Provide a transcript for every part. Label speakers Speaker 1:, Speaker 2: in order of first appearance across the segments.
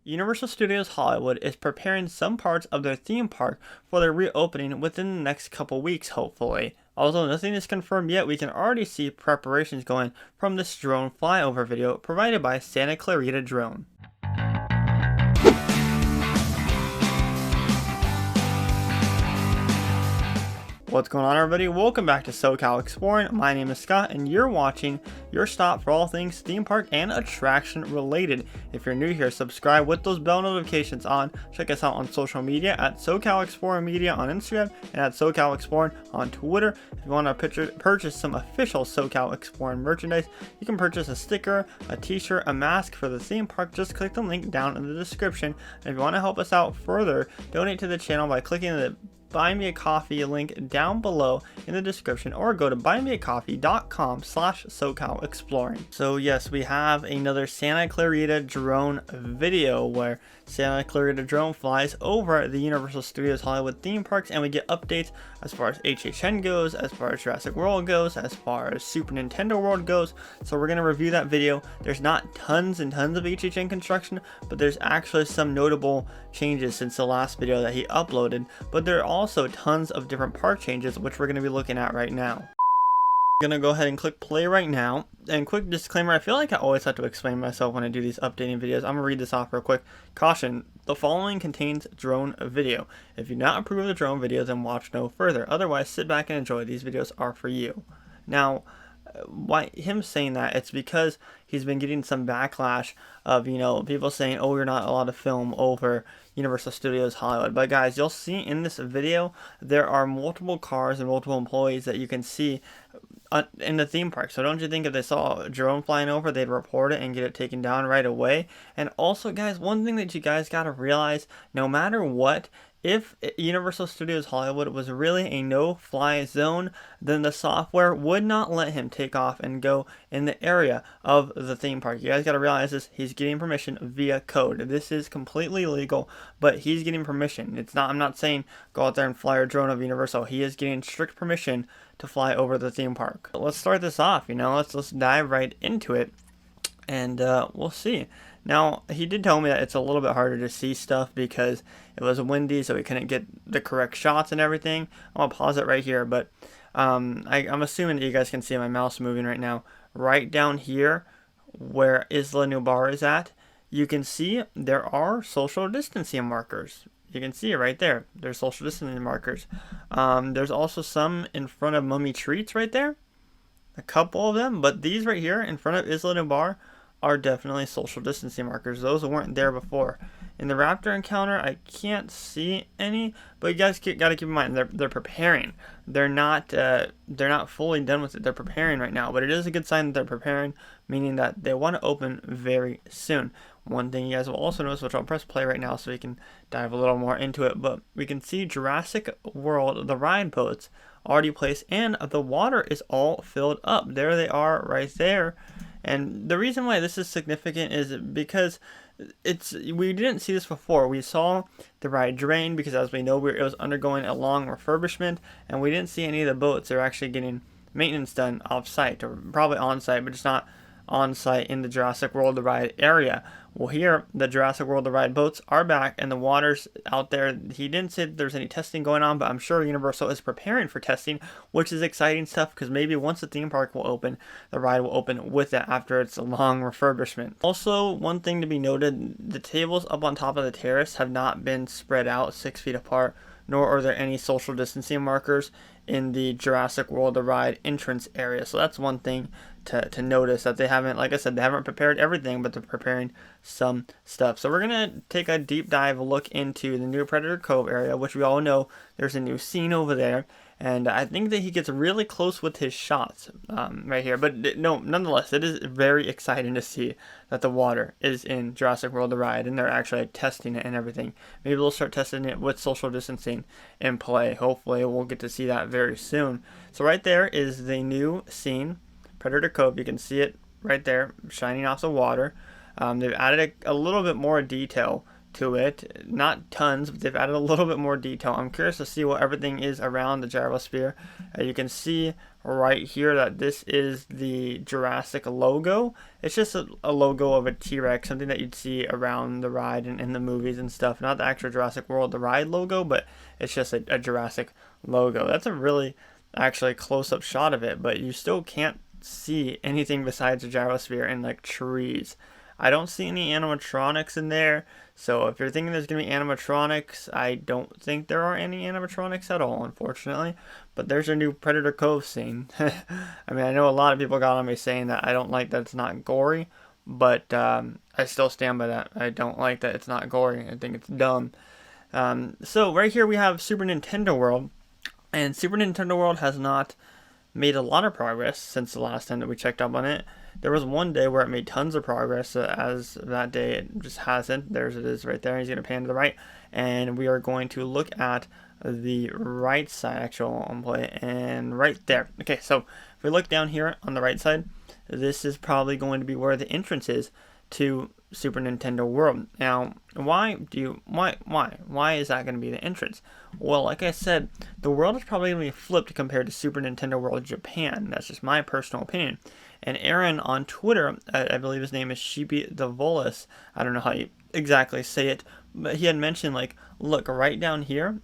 Speaker 1: Universal Studios Hollywood is preparing some parts of their theme park for their reopening within the next couple weeks, hopefully. Although nothing is confirmed yet, we can already see preparations going from this drone flyover video provided by Santa Clarita Drone. What's going on, everybody? Welcome back to SoCal Exploring. My name is Scott and you're watching your stop for all things theme park and attraction related. If you're new here, subscribe with those bell notifications on. Check us out on social media at SoCal Exploring Media on Instagram and at SoCal Exploring on Twitter. If you want to purchase some official SoCal Exploring merchandise, you can purchase a sticker, a t-shirt, a mask for the theme park. Just click the link down in the description. And if you want to help us out further, donate to the channel by clicking the Buy Me a Coffee link down below in the description, or go to buymeacoffee.com/SoCal Exploring. So yes, we have another Santa Clarita Drone video where Santa Clarita Drone flies over the Universal Studios Hollywood theme parks, and we get updates as far as HHN goes, as far as Jurassic World goes, as far as Super Nintendo World goes. So we're going to review that video. There's not tons and tons of HHN construction, but there's actually some notable changes since the last video that he uploaded. But there are also tons of different park changes, which we're going to be looking at right now. I'm gonna go ahead and click play right now. And quick disclaimer, I feel like I always have to explain myself when I do these updating videos. I'm gonna read this off real quick. Caution, the following contains drone video. If you do not approve of the drone video, then watch no further. Otherwise, sit back and enjoy. These videos are for you. Now, why him saying that, it's because he's been getting some backlash of, you know, people saying, oh, you're not allowed to film over Universal Studios Hollywood. But guys, you'll see in this video there are multiple cars and multiple employees that you can see in the theme park. So don't you think if they saw a drone flying over, they'd report it and get it taken down right away? And also, guys, one thing that you guys got to realize, no matter what, if Universal Studios Hollywood was really a no-fly zone, then the software would not let him take off and go in the area of the theme park. You guys got to realize this. He's getting permission via code. This is completely legal, but he's getting permission. It's not. I'm not saying go out there and fly your drone of Universal. He is getting strict permission to fly over the theme park. Let's start this off. Let's dive right into it, and we'll see. Now, he did tell me that it's a little bit harder to see stuff because it was windy, so he couldn't get the correct shots and everything. I'm going to pause it right here, but I'm assuming that you guys can see my mouse moving right now. Right down here where Isla Nublar is at, you can see there are social distancing markers. You can see it right there. There's social distancing markers. There's also some in front of Mummy Treats right there. A couple of them, but these right here in front of Isla Nublar are definitely social distancing markers. Those weren't there before. In the Raptor encounter, I can't see any, but you guys got to keep in mind they're preparing. They're not fully done with it. They're preparing right now, but it is a good sign that they're preparing, meaning that they want to open very soon. One thing you guys will also notice, which I'll press play right now so we can dive a little more into it, but we can see Jurassic World, the ride boats, already placed, and the water is all filled up. There they are right there. And the reason why this is significant is because we didn't see this before. We saw the ride drain because, as we know, it was undergoing a long refurbishment, and we didn't see any of the boats. They're actually getting maintenance done off-site, or probably on-site, but it's not on-site in the Jurassic World the Ride area. Well, here, the Jurassic World the Ride boats are back, and the water's out there. He didn't say that there's any testing going on, but I'm sure Universal is preparing for testing, which is exciting stuff, because maybe once the theme park will open, the ride will open with it after its long refurbishment. Also, one thing to be noted, the tables up on top of the terrace have not been spread out 6 feet apart, nor are there any social distancing markers in the Jurassic World the Ride entrance area. So that's one thing to notice, that they haven't, like I said, they haven't prepared everything, but they're preparing some stuff. So we're going to take a deep dive look into the new Predator Cove area, which we all know there's a new scene over there. And I think that he gets really close with his shots right here. But no, nonetheless, it is very exciting to see that the water is in Jurassic World the Ride, and they're actually testing it and everything. Maybe they'll start testing it with social distancing in play. Hopefully, we'll get to see that very soon. So right there is the new scene, Predator Cove. You can see it right there, shining off the water. They've added a little bit more detail to it. Not tons, but they've added a little bit more detail. I'm curious to see what everything is around the gyrosphere. You can see right here that this is the Jurassic logo. It's just a logo of a T-Rex, something that you'd see around the ride and in the movies and stuff. Not the actual Jurassic World, the ride logo, but it's just a Jurassic logo. That's a really actually close-up shot of it, but you still can't see anything besides the gyrosphere and like trees. I don't see any animatronics in there, so if you're thinking there's going to be animatronics, I don't think there are any animatronics at all, unfortunately. But there's a new Predator Cove scene. I mean, I know a lot of people got on me saying that I don't like that it's not gory, but I still stand by that. I don't like that it's not gory. I think it's dumb. So right here we have Super Nintendo World, and Super Nintendo World has not made a lot of progress since the last time that we checked up on it. There was one day where it made tons of progress. As that day it just hasn't. There's it is right there. He's going to pan to the right, and we are going to look at the right side actual play, and right there. Okay, so if we look down here on the right side, this is probably going to be where the entrance is to Super Nintendo World. Now, why is that going to be the entrance? Well, like I said, the world is probably going to be flipped compared to Super Nintendo World Japan. That's just my personal opinion. And Aaron on Twitter, I believe his name is Sheepy the Volus. I don't know how you exactly say it, but he had mentioned, like, look right down here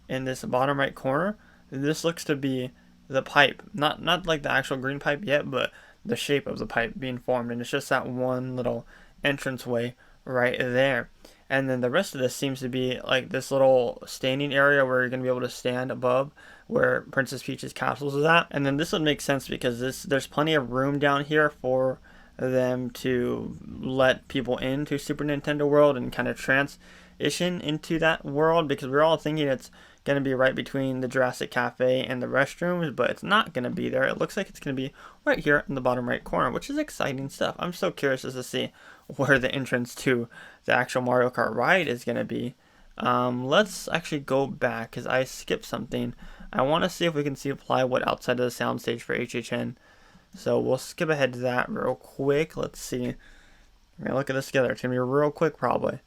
Speaker 1: in this bottom right corner. This looks to be the pipe, not like the actual green pipe yet, but the shape of the pipe being formed, and it's just that one little entranceway right there. And then the rest of this seems to be like this little standing area where you're going to be able to stand above where Princess Peach's castle is at. And then this would make sense because there's plenty of room down here for them to let people into Super Nintendo World and kind of transition into that world, because we're all thinking it's going to be right between the Jurassic Cafe and the restrooms, but it's not going to be there. It looks like it's going to be right here in the bottom right corner, which is exciting stuff. I'm so curious as to see where the entrance to the actual Mario Kart ride is going to be. Let's actually go back because I skipped something. I want to see if we can see plywood outside of the soundstage for HHN. So we'll skip ahead to that real quick. Let's see. We're going to look at this together. It's going to be real quick probably.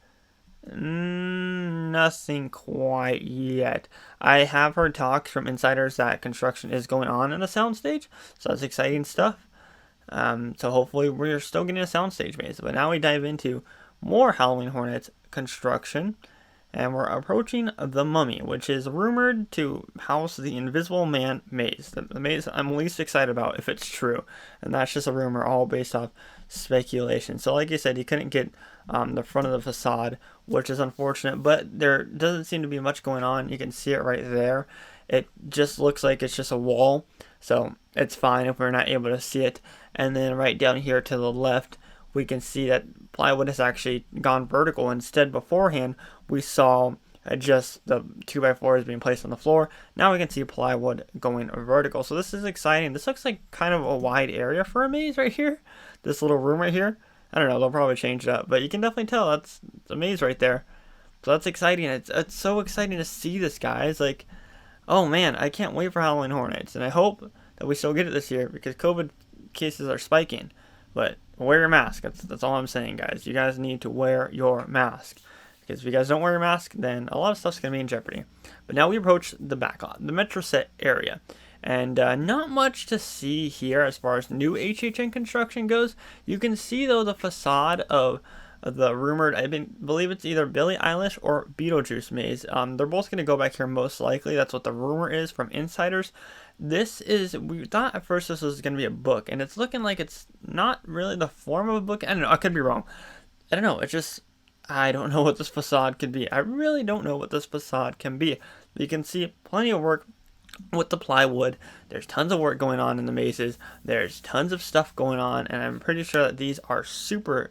Speaker 1: Nothing quite yet. I have heard talks from insiders that construction is going on in the soundstage, so that's exciting stuff. So hopefully we're still getting a soundstage maze. But now we dive into more Halloween Hornets construction, and we're approaching the Mummy, which is rumored to house the Invisible Man maze. The maze I'm least excited about if it's true, and that's just a rumor, all based off speculation. So like you said, you couldn't get the front of the facade, which is unfortunate, but there doesn't seem to be much going on. You can see it right there. It just looks like it's just a wall, so it's fine if we're not able to see it. And then right down here to the left, we can see that plywood has actually gone vertical. Instead, beforehand, we saw just the 2x4s being placed on the floor. Now we can see plywood going vertical. So this is exciting. This looks like kind of a wide area for a maze right here. This little room right here. I don't know, they'll probably change it up, but you can definitely tell that's a maze right there. So that's exciting. It's so exciting to see this, guys. Like, oh man, I can't wait for Halloween Hornets, and I hope that we still get it this year because COVID cases are spiking. But wear your mask. That's all I'm saying, guys. You guys need to wear your mask, because if you guys don't wear your mask, then a lot of stuff's gonna be in jeopardy. But now we approach the backlot, the Metro Set area. And not much to see here as far as new HHN construction goes. You can see, though, the facade of the rumored, believe it's either Billie Eilish or Beetlejuice maze. They're both going to go back here most likely. That's what the rumor is from insiders. We thought at first this was going to be a book, and it's looking like it's not really the form of a book. I don't know. I could be wrong. I don't know. I don't know what this facade could be. I really don't know what this facade can be. You can see plenty of work with the plywood. There's tons of work going on in the mazes. There's tons of stuff going on, and I'm pretty sure that these are super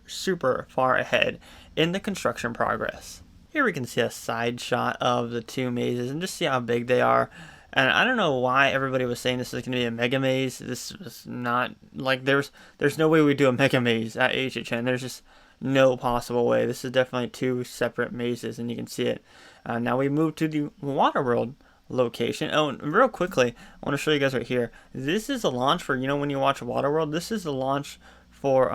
Speaker 1: far ahead in the construction progress. Here we can see a side shot of the two mazes and just see how big they are. And I don't know why everybody was saying this is going to be a mega maze. This was not, like, there's no way we do a mega maze at HHN. There's just no possible way. This is definitely two separate mazes, and you can see it. Now we move to the WaterWorld location. Oh, and real quickly, I want to show you guys right here. This is the launch for, when you watch WaterWorld, this is the launch for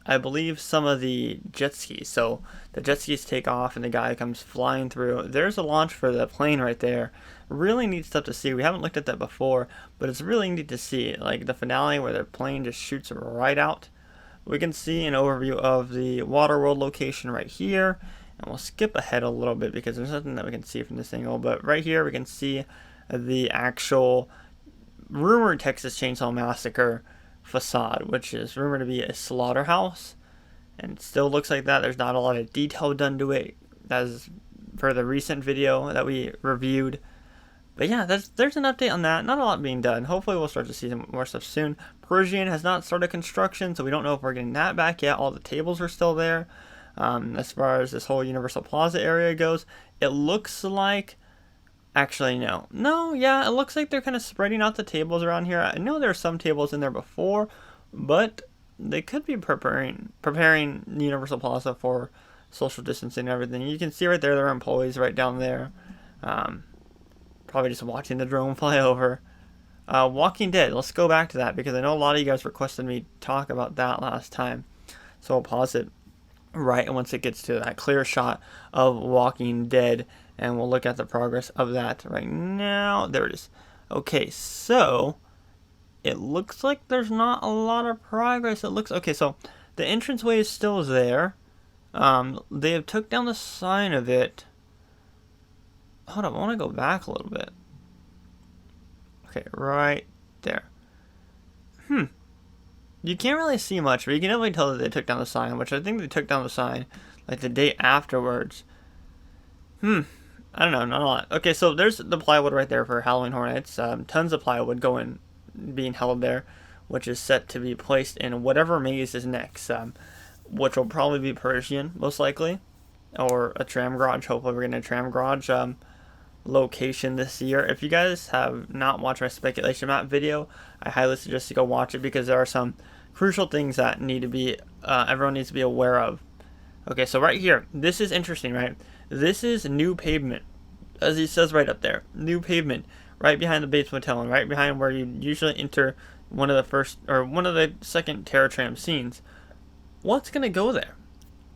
Speaker 1: I believe some of the jet skis. So the jet skis take off and the guy comes flying through. There's a launch for the plane right there. Really neat stuff to see. We haven't looked at that before, but it's really neat to see. Like the finale where the plane just shoots right out. We can see an overview of the WaterWorld location right here. And we'll skip ahead a little bit because there's nothing that we can see from this angle. But right here we can see the actual rumored Texas Chainsaw Massacre facade, which is rumored to be a slaughterhouse. And it still looks like that. There's not a lot of detail done to it as for the recent video that we reviewed. But yeah, there's an update on that. Not a lot being done. Hopefully we'll start to see some more stuff soon. Parisian has not started construction, so we don't know if we're getting that back yet. All the tables are still there. As far as this whole Universal Plaza area goes, it looks like... Actually, no. No, yeah, it looks like they're kind of spreading out the tables around here. I know there are some tables in there before, but they could be preparing Universal Plaza for social distancing and everything. You can see right there, there are employees right down there. Probably just watching the drone fly over. Walking Dead, let's go back to that because I know a lot of you guys requested me talk about that last time. So I'll pause it right once it gets to that clear shot of Walking Dead, and we'll look at the progress of that right now. There it is. Okay, so it looks like there's not a lot of progress. It looks okay. So the entranceway is still there. They have took down the sign of it. Hold on, I want to go back a little bit. Okay, right there. You can't really see much, but you can definitely tell that they took down the sign, which I think they took down the sign like the day afterwards. I don't know, not a lot. Okay, so there's the plywood right there for Halloween Horror Nights. Tons of plywood being held there, which is set to be placed in whatever maze is next, which will probably be Parisian, most likely, or a Tram Garage. Hopefully we're getting a Tram Garage location this year. If you guys have not watched my speculation map video, I highly suggest you go watch it because there are some crucial things that need to be everyone needs to be aware of. Okay, so right here, this is interesting, right? This is new pavement, as he says right up there. New pavement right behind the Bates Motel and right behind where you usually enter one of the second Terror Tram scenes. What's gonna go there?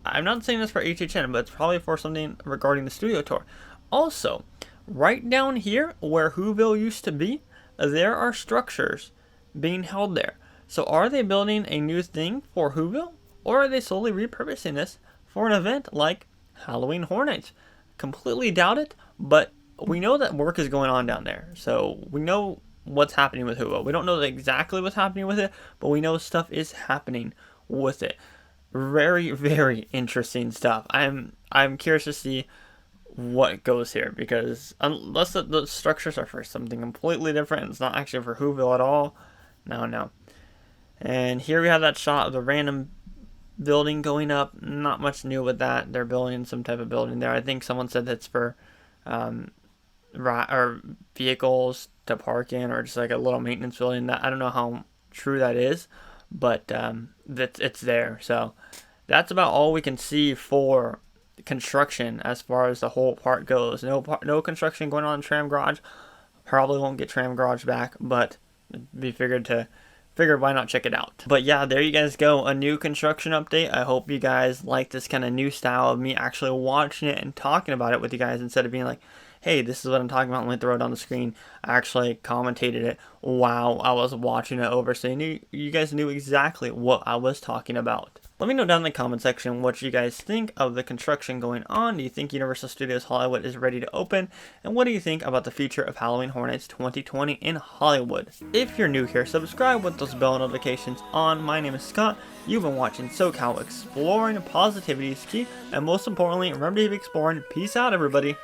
Speaker 1: I'm not saying this for HHN, but it's probably for something regarding the studio tour. Also, right down here where Whoville used to be, there are structures being held there. So are they building a new thing for Whoville, or are they solely repurposing this for an event like Halloween Horror Nights? Completely doubt it, but we know that work is going on down there. So we know what's happening with Whoville. We don't know exactly what's happening with it, but we know stuff is happening with it. Very, very interesting stuff. I'm curious to see what goes here, because unless the structures are for something completely different, it's not actually for Whoville at all. No. And here we have that shot of the random building going up. Not much new with that. They're building some type of building there. I think someone said that's for or vehicles to park in, or just like a little maintenance building. That I don't know how true that is, but it's there. So that's about all we can see for construction as far as the whole part goes. No construction going on in Tram Garage. Probably won't get Tram Garage back, but we figured why not check it out. But yeah, there you guys go, a new construction update. I hope you guys like this kind of new style of me actually watching it and talking about it with you guys, instead of being like, hey, this is what I'm talking about, let me throw it on the screen. I actually commentated it while I was watching it over, so you guys knew exactly what I was talking about. Let me know down in the comment section what you guys think of the construction going on. Do you think Universal Studios Hollywood is ready to open? And what do you think about the future of Halloween Horror Nights 2020 in Hollywood? If you're new here, subscribe with those bell notifications on. My name is Scott. You've been watching SoCal Exploring. Positivity is key. And most importantly, remember to keep exploring. Peace out, everybody.